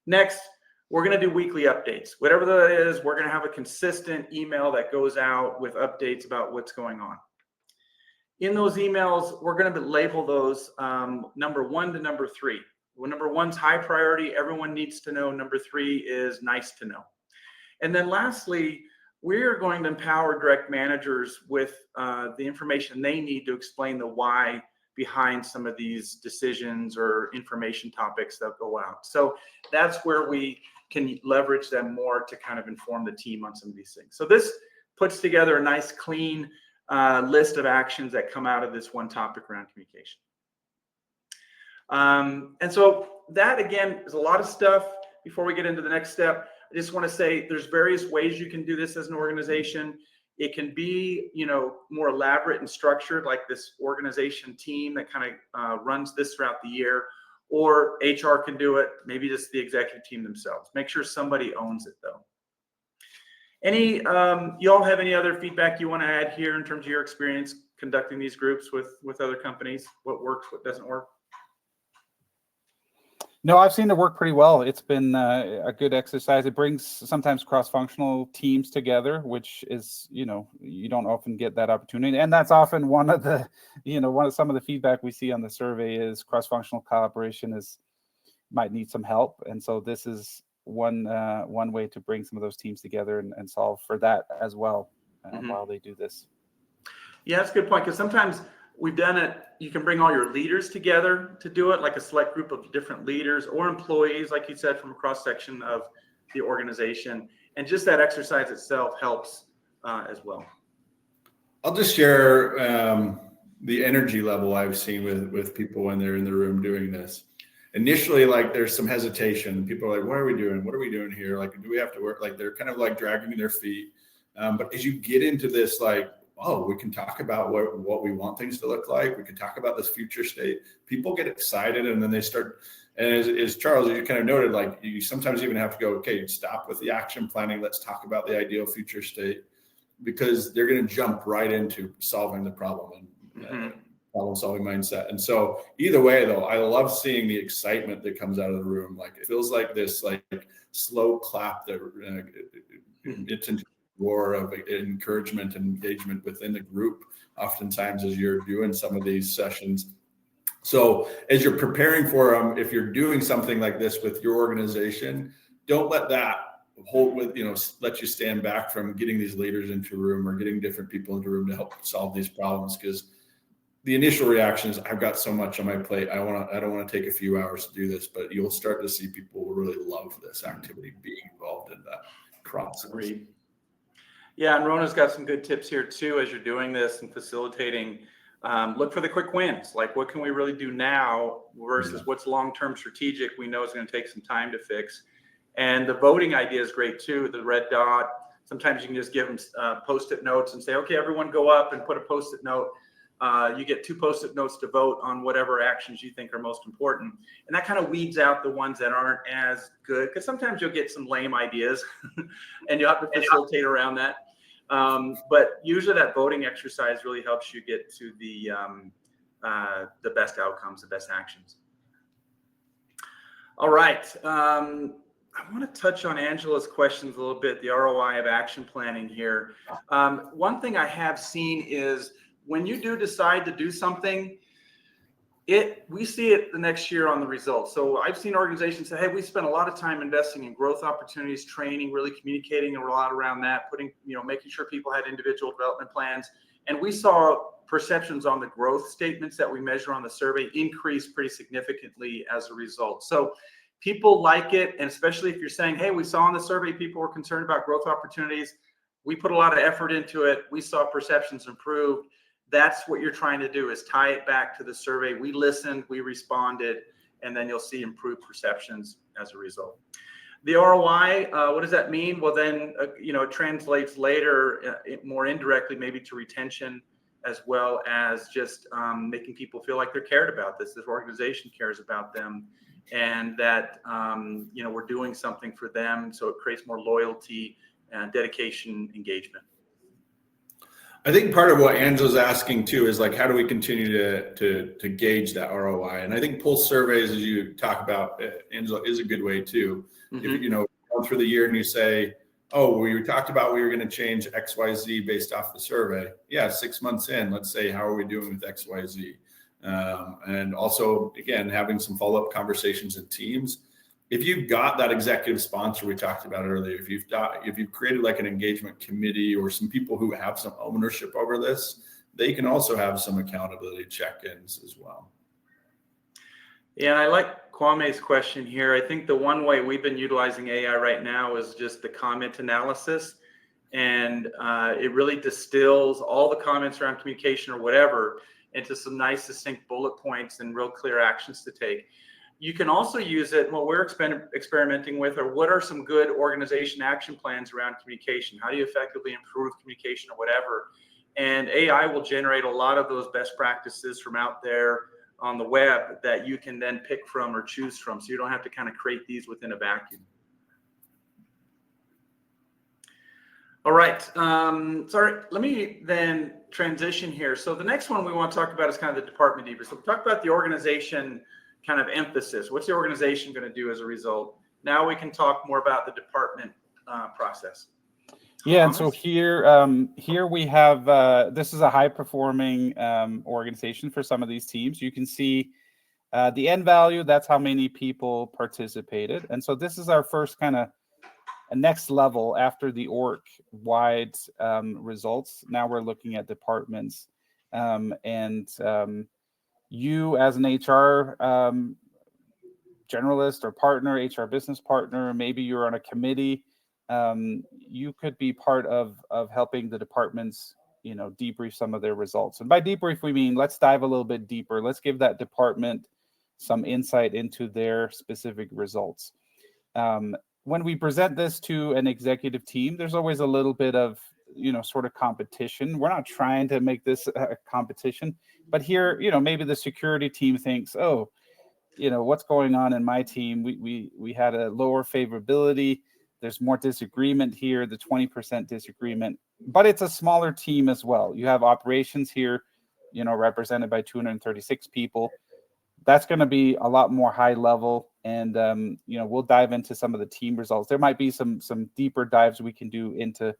Next, we're going to do weekly updates. Whatever that is, we're going to have a consistent email that goes out with updates about what's going on. In those emails, we're going to label those number 1 to number 3. Well, number 1's high priority, everyone needs to know. Number 3 is nice to know. And then lastly, we're going to empower direct managers with the information they need to explain the why behind some of these decisions or information topics that go out. So that's where we can leverage them more to kind of inform the team on some of these things. So this puts together a nice, clean list of actions that come out of this one topic around communication. And so that, again, is a lot of stuff. Before we get into the next step, I just want to say there's various ways you can do this as an organization. It can be, more elaborate and structured, like this organization team that kind of runs this throughout the year, or HR can do it, maybe just the executive team themselves. Make sure somebody owns it, though. You all have any other feedback you want to add here in terms of your experience conducting these groups with other companies? What works, what doesn't work? No, I've seen it work pretty well. It's been a good exercise. It brings sometimes cross-functional teams together, which is, you don't often get that opportunity. And that's often one of some of the feedback we see on the survey is cross-functional collaboration might need some help. And so this is one way to bring some of those teams together and solve for that as well while they do this. Yeah, that's a good point, because sometimes we've done it, you can bring all your leaders together to do it, like a select group of different leaders or employees, like you said, from a cross-section of the organization. And just that exercise itself helps as well. I'll just share the energy level I've seen with people when they're in the room doing this. Initially, like, there's some hesitation. People are like, what are we doing? What are we doing here? Like, do we have to work? Like, they're kind of like dragging their feet. But as you get into this, like, oh, we can talk about what we want things to look like. We can talk about this future state. People get excited, and then they start. And as Charles, you kind of noted, like, you sometimes even have to go, okay, stop with the action planning. Let's talk about the ideal future state, because they're going to jump right into solving the problem and problem-solving mindset. And so either way, though, I love seeing the excitement that comes out of the room. Like, it feels like this like slow clap that it's into roar of encouragement and engagement within the group, oftentimes as you're doing some of these sessions. So as you're preparing for them, if you're doing something like this with your organization, don't let that let you stand back from getting these leaders into a room or getting different people into a room to help solve these problems. Because the initial reaction is, I've got so much on my plate. I don't want to take a few hours to do this, but you'll start to see people really love this activity, being involved in that process. Agreed. Yeah, and Rona's got some good tips here too as you're doing this and facilitating. Look for the quick wins. Like, what can we really do now versus what's long-term strategic we know is going to take some time to fix. And the voting idea is great too, the red dot. Sometimes you can just give them Post-it notes and say, okay, everyone go up and put a Post-it note. You get 2 Post-it notes to vote on whatever actions you think are most important. And that kind of weeds out the ones that aren't as good, because sometimes you'll get some lame ideas and you'll have to facilitate around that. But usually that voting exercise really helps you get to the best outcomes, the best actions. All right. I want to touch on Angela's questions a little bit, the ROI of action planning here. One thing I have seen is when you do decide to do something, we see it the next year on the results. So I've seen organizations say, hey, we spent a lot of time investing in growth opportunities, training, really communicating a lot around that, making sure people had individual development plans. And we saw perceptions on the growth statements that we measure on the survey increase pretty significantly as a result. So people like it, and especially if you're saying, hey, we saw in the survey people were concerned about growth opportunities. We put a lot of effort into it. We saw perceptions improve. That's what you're trying to do, is tie it back to the survey. We listened, we responded, and then you'll see improved perceptions as a result. The ROI, what does that mean? Well, then, it translates later more indirectly, maybe to retention, as well as just making people feel like they're cared about. This organization cares about them, and that we're doing something for them. So it creates more loyalty, dedication, engagement. I think part of what Angela's asking too is like, how do we continue to gauge that ROI? And I think pulse surveys, as you talk about, Angela, is a good way too. Mm-hmm. If go through the year and you say, oh, we talked about we were going to change XYZ based off the survey. Yeah, 6 months in, let's say, how are we doing with XYZ? And also, again, having some follow-up conversations in teams. If you've got that executive sponsor we talked about earlier, if you've created like an engagement committee or some people who have some ownership over this, they can also have some accountability check-ins as well. Yeah, and I like Kwame's question here. I think the one way we've been utilizing AI right now is just the comment analysis. And it really distills all the comments around communication or whatever into some nice, succinct bullet points and real clear actions to take. You can also use it, what we're experimenting with, or what are some good organization action plans around communication? How do you effectively improve communication or whatever? And AI will generate a lot of those best practices from out there on the web that you can then pick from or choose from. So you don't have to kind of create these within a vacuum. All right, sorry, let me then transition here. So the next one we want to talk about is kind of the department debrief. So we talked about the organization kind of emphasis. What's the organization going to do as a result? Now we can talk more about the department process. Yeah, and so here we have, this is a high performing organization for some of these teams. You can see the end value, that's how many people participated. And so this is our first kind of a next level after the org-wide results. Now we're looking at departments, and you as an HR generalist or partner, HR business partner, maybe you're on a committee. You could be part of helping the departments, debrief some of their results. And by debrief, we mean let's dive a little bit deeper. Let's give that department some insight into their specific results. When we present this to an executive team, there's always a little bit of, sort of competition. We're not trying to make this a competition, but here, maybe the security team thinks, oh, what's going on in my team? We had a lower favorability. There's more disagreement here, the 20% disagreement, but it's a smaller team as well. You have operations here, represented by 236 people. That's going to be a lot more high level, and we'll dive into some of the team results. There might be some deeper dives we can do into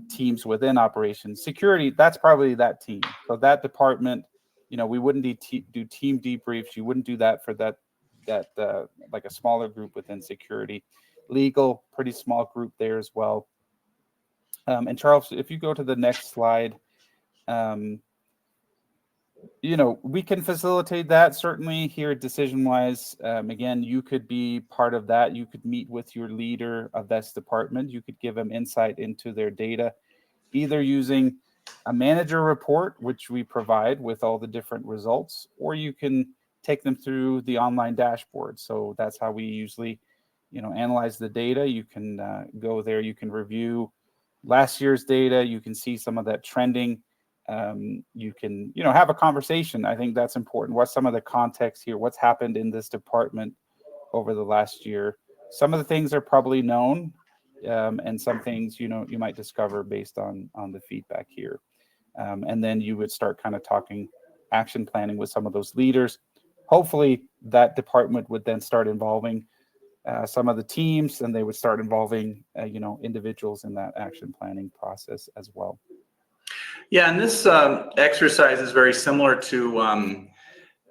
teams within operations. Security, that's probably that team. So that department, we wouldn't do team debriefs. You wouldn't do that for that like a smaller group within security. Legal, pretty small group there as well. And Charles, if you go to the next slide, we can facilitate that certainly here at DecisionWise. Again, you could be part of that. You could meet with your leader of this department. You could give them insight into their data, either using a manager report, which we provide with all the different results, or you can take them through the online dashboard. So that's how we usually, analyze the data. You can go there, you can review last year's data. You can see some of that trending you can, have a conversation. I think that's important. What's some of the context here? What's happened in this department over the last year? Some of the things are probably known, and some things, you might discover based on the feedback here. And then you would start kind of talking action planning with some of those leaders. Hopefully that department would then start involving some of the teams, and they would start involving, individuals in that action planning process as well. Yeah, and this exercise is very similar to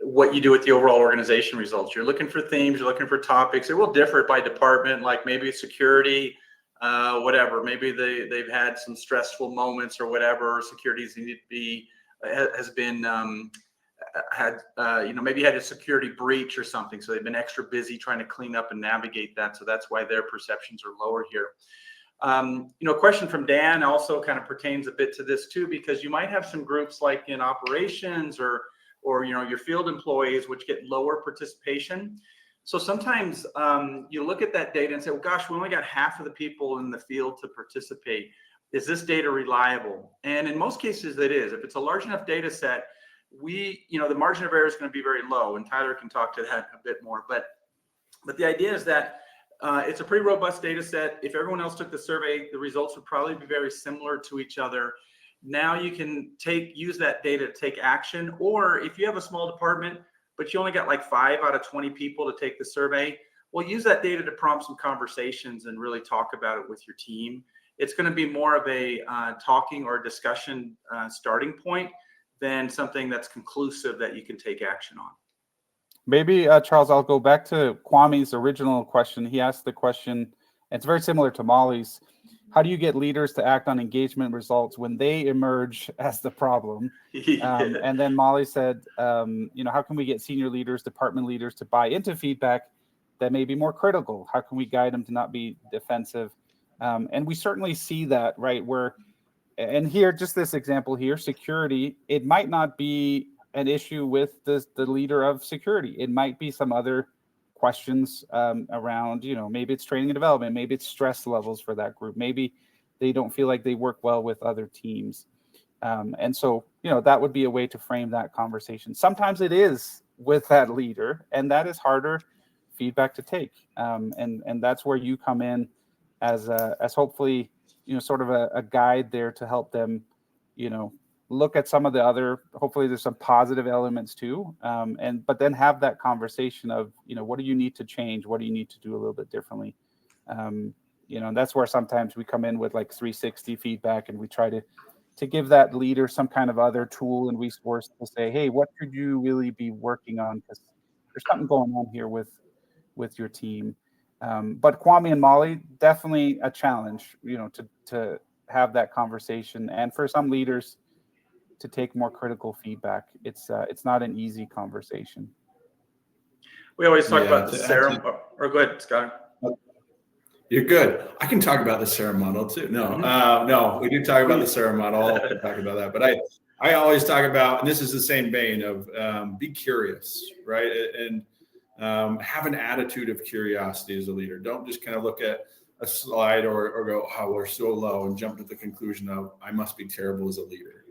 what you do with the overall organization results. You're looking for themes, you're looking for topics. It will differ by department, like maybe it's security, whatever. Maybe they've had some stressful moments or whatever. Security's need to be has been maybe had a security breach or something. So they've been extra busy trying to clean up and navigate that. So that's why their perceptions are lower here. A question from Dan also kind of pertains a bit to this too, because you might have some groups like in operations or your field employees, which get lower participation. So sometimes you look at that data and say, well, gosh, we only got half of the people in the field to participate. Is this data reliable? And in most cases it is. If it's a large enough data set, the margin of error is going to be very low, and Tyler can talk to that a bit more. But the idea is that it's a pretty robust data set. If everyone else took the survey, the results would probably be very similar to each other. Now you can use that data to take action, or if you have a small department, but you only got like 5 out of 20 people to take the survey, well, use that data to prompt some conversations and really talk about it with your team. It's going to be more of a talking or discussion starting point than something that's conclusive that you can take action on. Maybe, Charles, I'll go back to Kwame's original question. He asked the question, it's very similar to Molly's. How do you get leaders to act on engagement results when they emerge as the problem? And then Molly said, how can we get senior leaders, department leaders to buy into feedback that may be more critical? How can we guide them to not be defensive? And we certainly see that, right? And here, just this example here, security, it might not be an issue with the leader of security. It might be some other questions around, maybe it's training and development, maybe it's stress levels for that group, maybe they don't feel like they work well with other teams. And so, that would be a way to frame that conversation. Sometimes it is with that leader, and that is harder feedback to take. And that's where you come in as hopefully, sort of a guide there to help them, look at some of the other, hopefully there's some positive elements too. But then have that conversation of, what do you need to change? What do you need to do a little bit differently? And that's where sometimes we come in with like 360 feedback, and we try to give that leader some kind of other tool and resource to say, hey, what could you really be working on? Because there's something going on here with your team. But Kwame and Molly, definitely a challenge, to have that conversation. And for some leaders to take more critical feedback, it's not an easy conversation. We always talk about the ceremony. Or go ahead, Scott. You're good. I can talk about the ceremonial too. No, we do talk about the ceremonial. I'll talk about that. But I always talk about, and this is the same vein of be curious, right? And have an attitude of curiosity as a leader. Don't just kind of look at a slide or go, oh, we're so low, and jump to the conclusion of I must be terrible as a leader.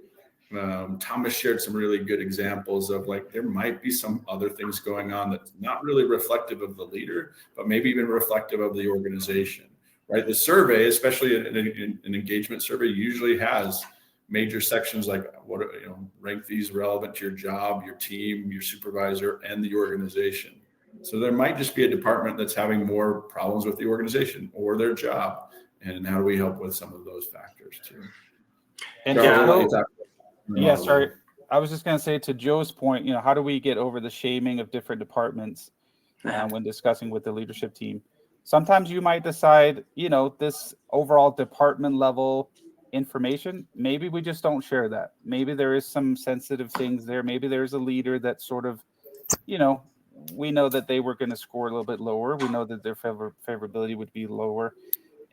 Thomas shared some really good examples of like there might be some other things going on that's not really reflective of the leader, but maybe even reflective of the organization, right? The survey, especially an engagement survey, usually has major sections like rank these relevant to your job, your team, your supervisor, and the organization. So there might just be a department that's having more problems with the organization or their job, and how do we help with some of those factors too? And sorry, I was just going to say to Joe's point, how do we get over the shaming of different departments when discussing with the leadership team? Sometimes you might decide, this overall department level information, maybe we just don't share that. Maybe there is some sensitive things there. Maybe there's a leader that sort of, we know that they were going to score a little bit lower. We know that their favorability would be lower.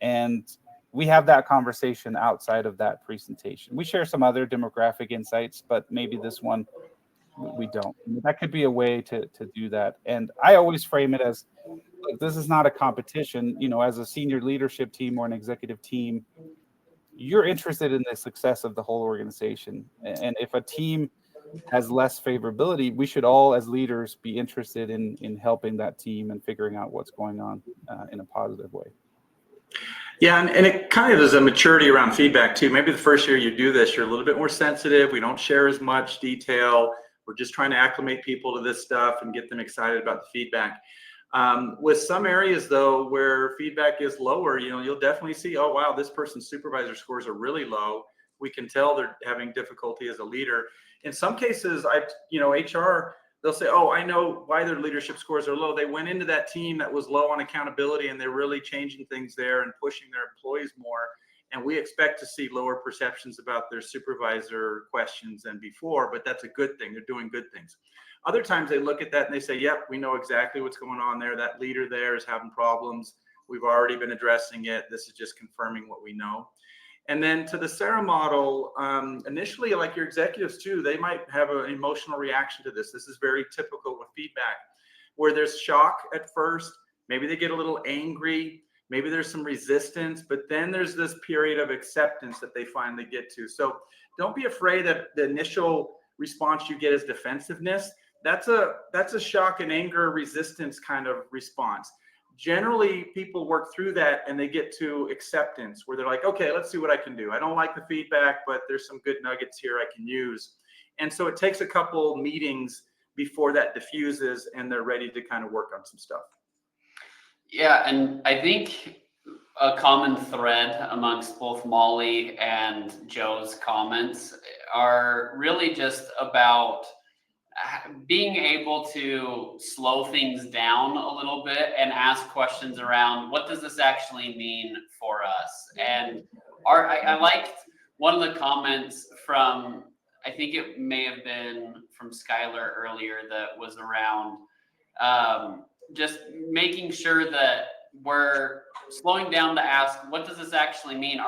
And we have that conversation outside of that presentation. We share some other demographic insights, but maybe this one we don't. That could be a way to do that. And I always frame it as, look, this is not a competition. As a senior leadership team or an executive team, you're interested in the success of the whole organization. And if a team has less favorability, we should all, as leaders, be interested in helping that team and figuring out what's going on in a positive way. Yeah, and it kind of is a maturity around feedback too. Maybe the first year you do this, you're a little bit more sensitive. We don't share as much detail. We're just trying to acclimate people to this stuff and get them excited about the feedback. With some areas though, where feedback is lower, you'll definitely see, oh wow, this person's supervisor scores are really low. We can tell they're having difficulty as a leader. In some cases, HR, they'll say, oh, I know why their leadership scores are low. They went into that team that was low on accountability, and they're really changing things there and pushing their employees more. And we expect to see lower perceptions about their supervisor questions than before, but that's a good thing. They're doing good things. Other times they look at that and they say, yep, we know exactly what's going on there. That leader there is having problems. We've already been addressing it. This is just confirming what we know. And then to the Sarah model, initially, like your executives too, they might have an emotional reaction to this. This is very typical with feedback, where there's shock at first. Maybe they get a little angry. Maybe there's some resistance, but then there's this period of acceptance that they finally get to. So don't be afraid that the initial response you get is defensiveness. That's a shock and anger resistance kind of response. Generally, people work through that and they get to acceptance, where they're like, okay, let's see what I can do. I don't like the feedback, but there's some good nuggets here I can use. And so it takes a couple meetings before that diffuses and they're ready to kind of work on some stuff. Yeah, and I think a common thread amongst both Molly and Joe's comments are really just about being able to slow things down a little bit and ask questions around, what does this actually mean for us? And I liked one of the comments from, I think it may have been from Skylar earlier, that was around just making sure that we're slowing down to ask, what does this actually mean?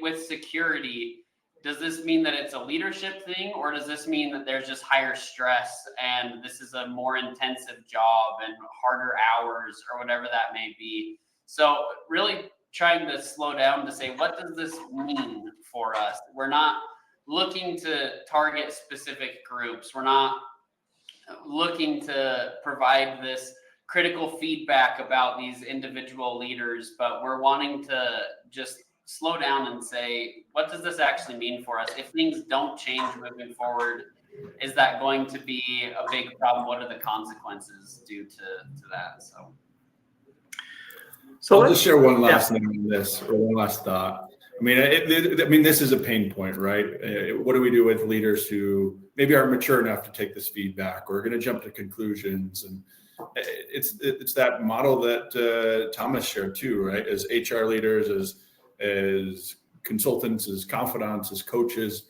With security, does this mean that it's a leadership thing, or does this mean that there's just higher stress and this is a more intensive job and harder hours or whatever that may be? So really trying to slow down to say, what does this mean for us? We're not looking to target specific groups. We're not looking to provide this critical feedback about these individual leaders, but we're wanting to just slow down and say, what does this actually mean for us? If things don't change moving forward, is that going to be a big problem? What are the consequences due to that? So I'll just share one last thing on this, or one last thought. I mean, this is a pain point, right? What do we do with leaders who maybe aren't mature enough to take this feedback, or are going to jump to conclusions? And it's that model that Thomas shared too, right? As HR leaders, as consultants, as confidants, as coaches,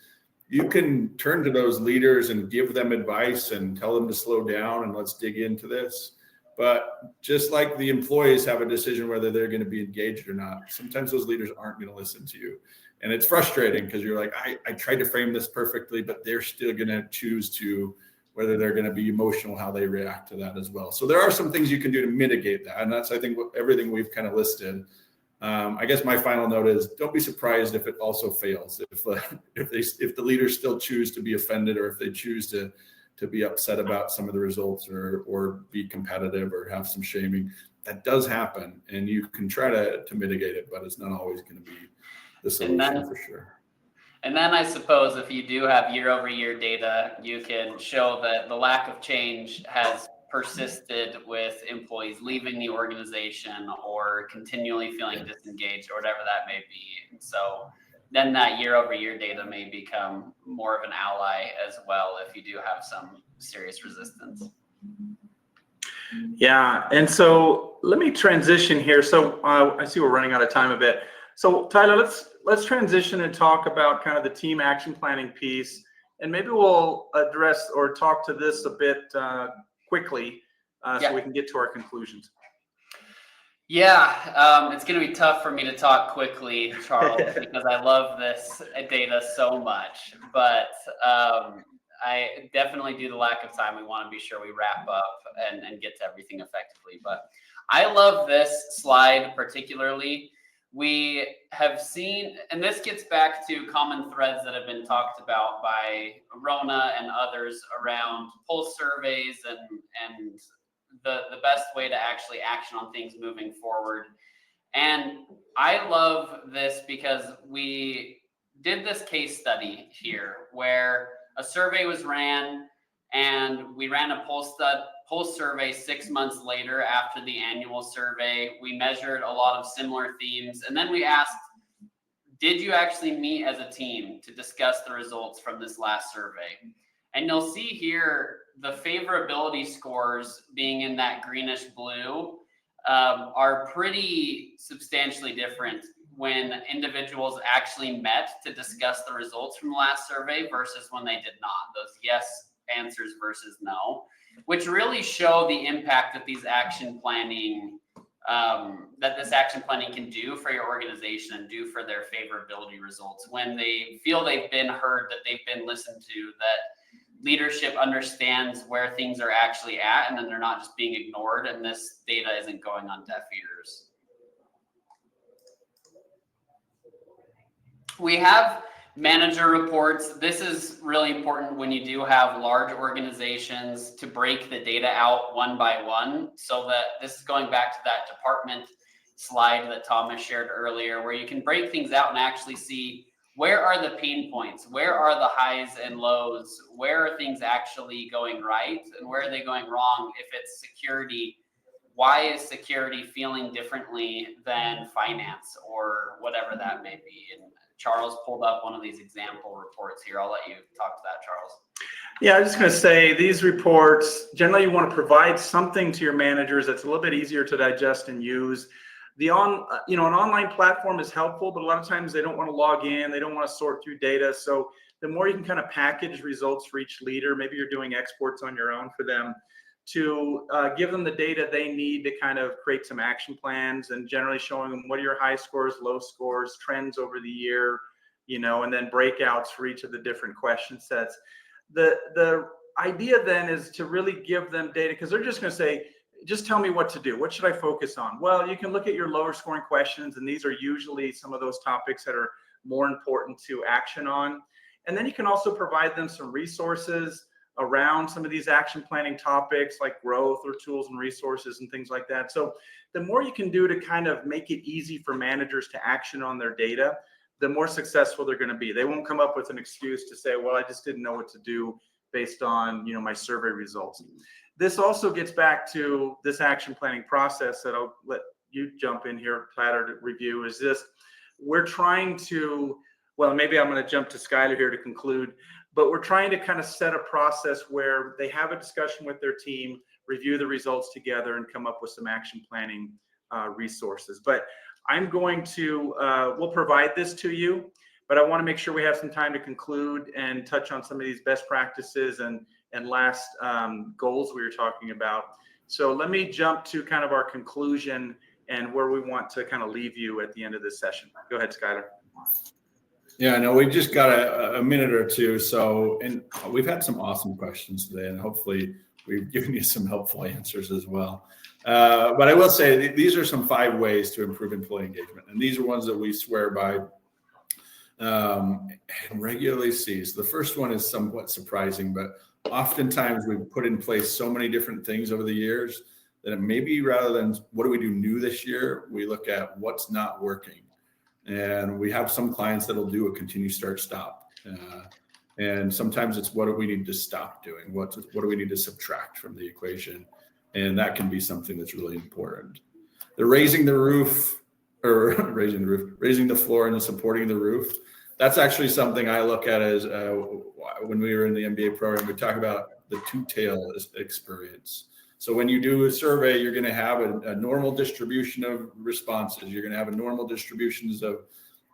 you can turn to those leaders and give them advice and tell them to slow down and let's dig into this. But just like the employees have a decision whether they're going to be engaged or not, sometimes those leaders aren't going to listen to you. And it's frustrating because you're like, I tried to frame this perfectly, but they're still going to choose to, whether they're going to be emotional, how they react to that as well. So there are some things you can do to mitigate that. And that's, I think, everything we've kind of listed. I guess my final note is, don't be surprised if it also fails. If the leaders still choose to be offended, or if they choose to be upset about some of the results, or be competitive or have some shaming, that does happen, and you can try to mitigate it, but it's not always going to be the solution for sure. And then I suppose if you do have year-over-year data, you can show that the lack of change has persisted with employees leaving the organization or continually feeling disengaged, or whatever that may be. And so then that year-over-year data may become more of an ally as well if you do have some serious resistance. Yeah, and so let me transition here. So I see we're running out of time a bit. So Tyler, let's transition and talk about kind of the team action planning piece, and maybe we'll address or talk to this a bit quickly so we can get to our conclusions. Yeah, it's going to be tough for me to talk quickly, Charles, because I love this data so much. But I definitely, due to the lack of time, we want to be sure we wrap up and get to everything effectively. But I love this slide particularly we have seen, and this gets back to common threads that have been talked about by Rona and others around pulse surveys and the best way to actually action on things moving forward. And I love this because we did this case study here where a survey was ran, and we ran a pulse survey 6 months later after the annual survey. We measured a lot of similar themes, and then we asked, did you actually meet as a team to discuss the results from this last survey? And you'll see here the favorability scores being in that greenish blue are pretty substantially different when individuals actually met to discuss the results from the last survey versus when they did not. Those yes answers versus no, which really show the impact that these action planning this action planning can do for your organization and do for their favorability results when they feel they've been heard, that they've been listened to, that leadership understands where things are actually at, and then they're not just being ignored and this data isn't going on deaf ears. We have manager reports. This is really important when you do have large organizations to break the data out one by one, so that this is going back to that department slide that Thomas shared earlier, where you can break things out and actually see where are the pain points, where are the highs and lows, where are things actually going right and where are they going wrong. If it's security, why is security feeling differently than finance or whatever that may be? And Charles pulled up one of these example reports here. I'll let you talk to that, Charles. Yeah, I was just going to say, these reports, generally you want to provide something to your managers that's a little bit easier to digest and use. An online platform is helpful, but a lot of times they don't want to log in. They don't want to sort through data. So the more you can kind of package results for each leader, maybe you're doing exports on your own for them, to give them the data they need to kind of create some action plans, and generally showing them what are your high scores, low scores, trends over the year, and then breakouts for each of the different question sets. The idea then is to really give them data, because they're just going to say, just tell me what to do. What should I focus on? Well, you can look at your lower scoring questions, and these are usually some of those topics that are more important to action on. And then you can also provide them some resources around some of these action planning topics like growth or tools and resources and things like that. So the more you can do to kind of make it easy for managers to action on their data, the more successful they're going to be. They won't come up with an excuse to say, well, I just didn't know what to do based on, my survey results. This also gets back to this action planning process that I'll let you jump in here, Platter, to review. Is this, we're trying to, well, maybe I'm going to jump to Skylar here to conclude, but we're trying to kind of set a process where they have a discussion with their team, review the results together, and come up with some action planning resources. But I'm going to, we'll provide this to you, but I want to make sure we have some time to conclude and touch on some of these best practices and last goals we were talking about. So let me jump to kind of our conclusion and where we want to kind of leave you at the end of this session. Go ahead, Skylar. Yeah, no, we just got a minute or two. So, and we've had some awesome questions today, and hopefully we've given you some helpful answers as well. But I will say these are some 5 ways to improve employee engagement. And these are ones that we swear by and regularly see. So the first one is somewhat surprising, but oftentimes we've put in place so many different things over the years that maybe rather than what do we do new this year, we look at what's not working. And we have some clients that'll do a continue, start, stop. And sometimes it's what do we need to stop doing? What do we need to subtract from the equation? And that can be something that's really important. The raising the floor and supporting the roof. That's actually something I look at as when we were in the MBA program, we talk about the two-tail experience. So when you do a survey, you're going to have a normal distribution of responses. You're going to have a normal distributions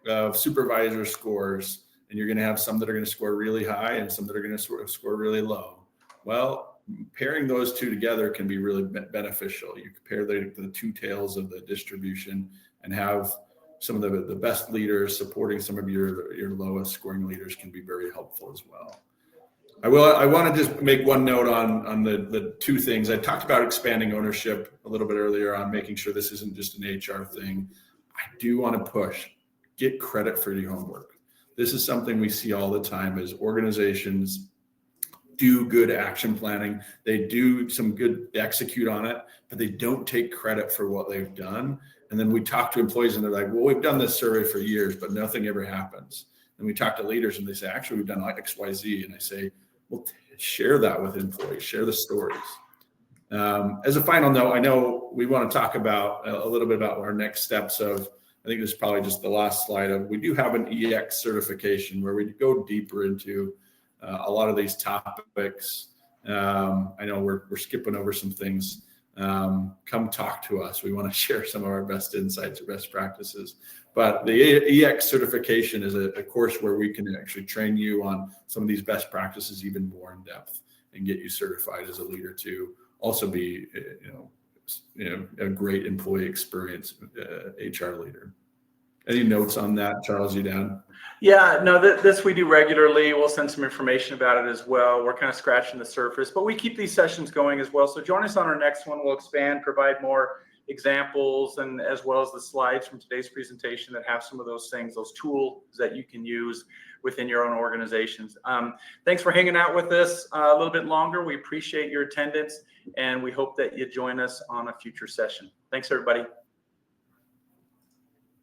of supervisor scores, and you're going to have some that are going to score really high and some that are going to score really low. Well, pairing those two together can be really beneficial. You compare the two tails of the distribution and have some of the best leaders supporting some of your lowest scoring leaders can be very helpful as well. I want to just make one note on the 2 things. I talked about expanding ownership a little bit earlier on making sure this isn't just an HR thing. I do want to push, get credit for your homework. This is something we see all the time as organizations do good action planning. They do some good execute on it, but they don't take credit for what they've done. And then we talk to employees and they're like, well, we've done this survey for years, but nothing ever happens. And we talk to leaders and they say, actually, we've done like X, Y, Z. And I say, well, share that with employees, share the stories. As a final note, I know we want to talk about a little bit about our next steps of, I think this is probably just the last slide of, we do have an EX certification where we go deeper into a lot of these topics. I know we're skipping over some things. Come talk to us. We want to share some of our best insights or best practices. But the EX certification is a course where we can actually train you on some of these best practices even more in depth and get you certified as a leader to also be, a great employee experience HR leader. Any notes on that, Charles? You down? Yeah, no, this we do regularly. We'll send some information about it as well. We're kind of scratching the surface, but we keep these sessions going as well. So join us on our next one. We'll expand, provide more examples, and as well as the slides from today's presentation that have some of those things, those tools that you can use within your own organizations. Thanks for hanging out with us a little bit longer. We appreciate your attendance, and we hope that you join us on a future session. Thanks, everybody.